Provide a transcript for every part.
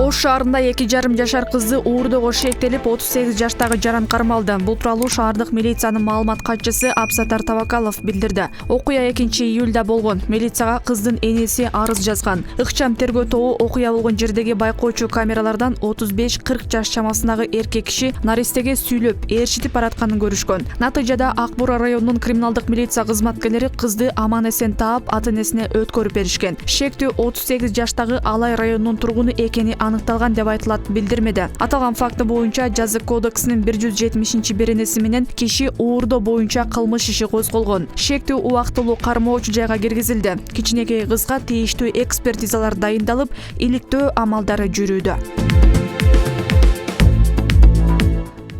Ош шаарында 2,5 жашар кызды уурдоого шектелип 38 жаштагы жаран кармалды. Бул тууралуу шаардык милициянын маалымат катчысы Абсатар Табакалов билдирди. Окуя 2-июлда болгон. Милицияга кыздын энеси арыз жазган. Ыкчам тергөө тобу окуя болгон жердеги байкоочу камералардан 35-40 жаш чамасындагы эркек киши наристеге сүйлөп, ээрчитип баратканын көрүшкөн. Натыйжада Ак Бура районунун криминалдык милиция кызматкерлери кызды аман-эсен таап, ата-энесине өткөрүп беришкен. Шектүү 38 жаштагы Алай районунун тургуну экени аныкталган деп айтылат билдирмеде. Аталган факты боюнча Жазык кодексинин 170-беренеси менен киши уурдоо боюнча кылмыш иши козголгон. Шектүү убактылуу кармоочу жайга киргизилди. Кичинекей кызга тийиштүү экспертизалар дайындалып, иликтөө амалдары жүрүүдө.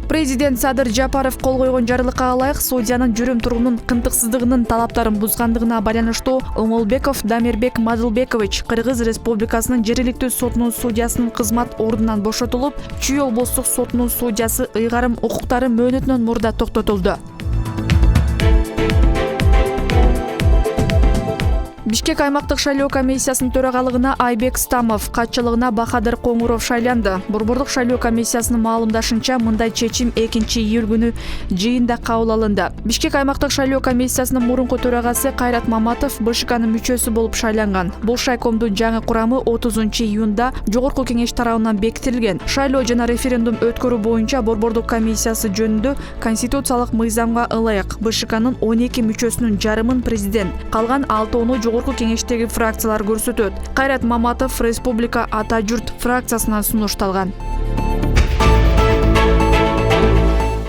Президент Садыр Жапаров кол койгон жарлыкка ылайык судьянын жүрүм-турумунун кынтыксыздыгынын талаптарын бузгандыгына байланыштуу Оңолбеков Дамирбек Мадылбекович Кыргыз Республикасынын жергиликтүү сотунун судьясынын кызмат ордунан бошотулуп, Чүй облустук сотунун судьясы ыйгарым укуктары мөөнөтүнөн мурда токтотулду. Бишкек аймактык шайлоо комиссиясынын төрагалыгына Айбек Стамов, катчылыгына Бахадыр Коңуров шайланды. Борбордук шайлоо комиссиясынын маалымдашынча, мындай чечим 2-июль күнү жыйында кабыл алынды. Бишкек аймактык шайлоо комиссиясынын мурунку төрагасы Кайрат Маматов БШКнын мүчөсү болуп шайланган. Бул шайкомдун жаңы курамы 30-июнда жогорку кеңеш тарабынан бекитилген. Шайлоо жана референдум өткөрүү боюнча борбордук комиссиясы жөнүндө конституциялык мыйзамга ылайык БШКнын 12 мүчөсүнүн жарымын президент, калган 6-оону жогорку кеңештеги фракциялар көрсөтөт. Кайрат Маматов Республика Ата журт фракциясынан сунушталган.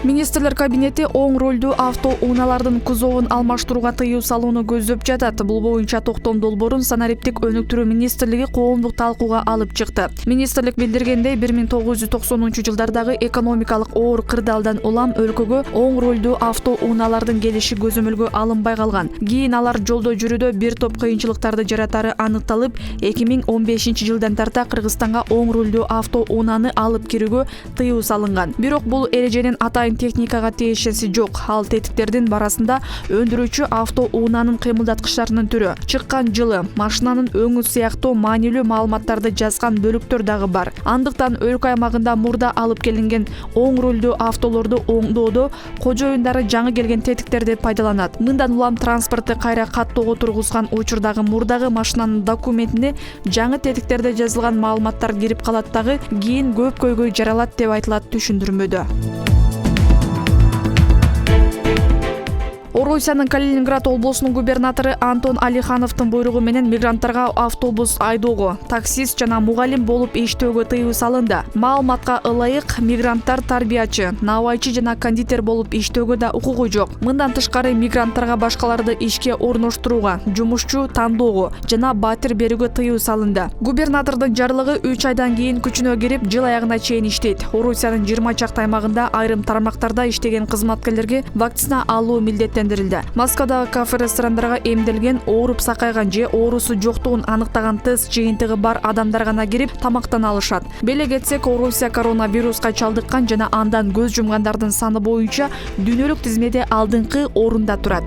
Министрлер кабинети оң рөлдүү автоунаалардын кузовун алмаштырууга тыюу салууну көздөп жатат. Бул боюнча токтом долбоорун санариптик өнүктүрүү министрлиги коомдук талкууга алып чыкты. Министрлик билдиргендей, 1990-жылдардагы экономикалык оор кырдаалдан улам өлкөгө оң рөлдүү автоунаалардын келиши көзөмөлгө алынбай калган. Кийин алар жолдо жүрүүдө бир топ кыйынчылыктарды жаратары аныкталып, 2015-жылдан тарта Кыргызстанга оң рөлдүү автоунааны алып кирүүгө тыюу салынган. Бирок бул эреженин атайын техникага тиешеси жок. Ал тетиктердин барасында өндүрүүчү автоунаанын кыймылдаткычтарынын түрү, чыккан жылы, машинанын өңү сыяктуу маанилүү маалыматтарды жазган бөлүктөр дагы бар. Андыктан өлкө аймагында мурда алып келинген оң рөлдүү автолорду оңдоодо кожоюндары жаңы келген тетиктерди пайдаланат. Мындан улам транспортты кайра каттоого тургузган учурдагы мурдагы машинанын документине жаңы тетиктерде жазылган маалыматтар кирип калат дагы, кийин көп көйгөй жаралат деп айтылат түшүндүрмөдө. Орусиянын Калининград облусунун губернатору Антон Алихановдун буйругу менен мигранттарга автобус айдоого, таксист жана мугалим болуп иштөөгө тыюу салынды. Маалыматка ылайык, мигранттар тарбиячы, набайчы жана кондитер болуп иштөөгө да укугу жок. Мындан тышкары мигранттарга башкаларды ишке орноштурууга, жумушчу тандоого жана батир берүүгө тыюу салынды. Губернатордун жарлыгы 3 айдан кийин күчүнө кирип, жыл аягына чейин иштейт. Орусиянын 20 чакты аймагында айрым тармактарда иштеген кызматкерлерге вакцина алуу милдеттенди. Москвадагы кафе-ресторандарга эмделген, ооруп сакайган же оорусу жоктугун аныктаган тест жыйынтыгы бар адамдар гана кирип тамактана алышат. Беле кетсек, Орусия коронавируска чалдыккан жана андан көз жумгандардын саны боюнча дүйнөлүк тизмеде алдыңкы орунда турат.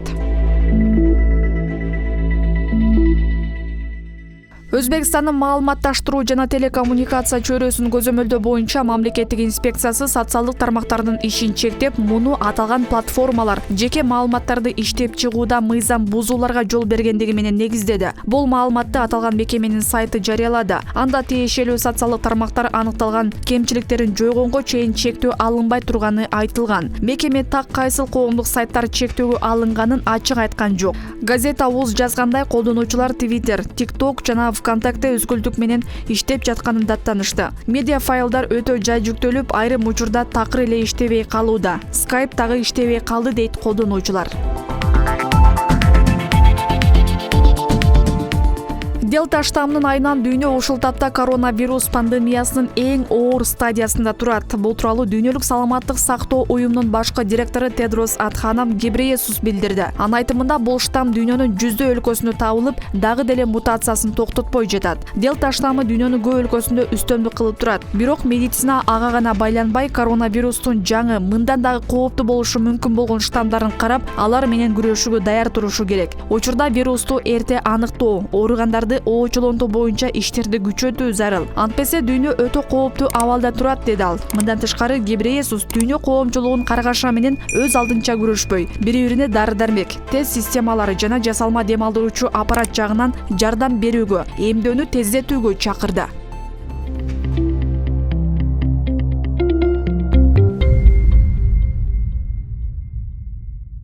Өзбекстандын маалыматташтыруу жана телекоммуникация чөйрөсүнүн көзөмөлдөө боюнча мамлекеттик инспекциясы социалдык тармактардын ишин чектеп, муну аталган платформалар жеке маалыматтарды иштеп чыгууда мыйзам бузууларга жол бергендиги менен негиздеди. Бул маалыматты аталган мекеменин сайты жарыялады. Анда тиешелүү социалдык тармактар аныкталган кемчиликтерин жойгонго чейин чектөө алынбай турганы айтылган. Мекеме так кайсыл коомдук сайттар чектөөгө алынганын ачык айткан жок. Газета УЗ жазгандай, колдонуучулар Twitter, TikTok жана ВКонтакте өзгөлдүк менен иштеп жатканын даттанышты. Медиа файлдар өтө жай жүктөлүп, айрым учурда такыр эле иштебей калууда. Skype дагы иштебей калды дейт колдонуучулар. Делта штаммынын айынан дүйнө ушул тапта коронавирус пандемиясынын эң оор стадиясында турат. Бул тууралуу Дүйнөлүк саламаттык сактоо уюмунун башкы директору Тедрос Адханам Гебрейесус билдирди. Анын айтымында, бул штамм дүйнөнүн 100 өлкөсүндө табылып, дагы деле мутациясын токтотпой жатат. Делта штаммы дүйнөнүн көп өлкөсүндө үстөмдүк кылып турат. Бирок медицина ага гана байланбай, коронавирустун жаңы, мындан дагы кооптуу болушу мүмкүн болгон штамдарын карап, алар менен күрөшүүгө даяр турушу керек. Учурда вирусту эрте аныктоо, ооругандарды оочулонтуу боюнча иштерди күчөтүү зарыл. Антпесе дүйнө өтө кооптуу абалда турат, деди ал. Мындан тышкары Гебрейесус дүйнө коомчулугун каргаша менен өз алдынча күрөшпөй, бири-бирине дары-дармек, тест системалары жана жасалма дем алдыруучу аппарат жагынан жардам берүүгө, эмдөөнү тездетүүгө чакырды.